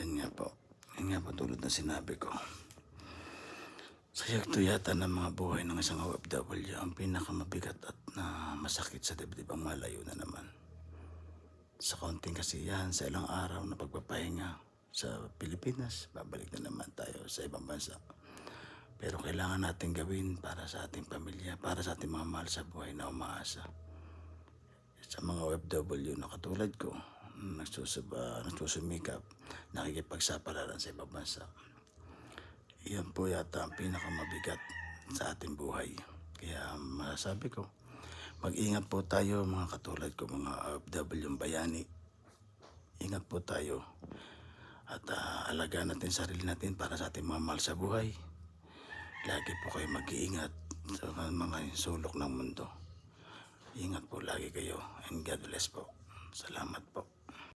Yan nga po. Yan nga po tulad na sinabi ko. Sa yugto yata ng mga buhay ng isang OFW, ang pinakamabigat at na masakit sa dibdib ang malayo na naman. Sa konting kasiyahan sa ilang araw na pagpapahinga sa Pilipinas, babalik na naman tayo sa ibang bansa. Pero kailangan natin gawin para sa ating pamilya, para sa ating mga mahal sa buhay na umaasa. Sa mga OFW na katulad ko, nagsusumikap, nakikipagsapalaran sa ibang bansa. Iyan po yata ang pinakamabigat sa ating buhay. Kaya masasabi ko, mag-ingat po tayo mga katulad ko, mga OFW bayani. Ingat po tayo at alagaan natin sarili natin para sa ating mga mahal sa buhay. Lagi po kayo mag-iingat sa mga sulok ng mundo. Ingat po lagi kayo and God bless po. Salamat po.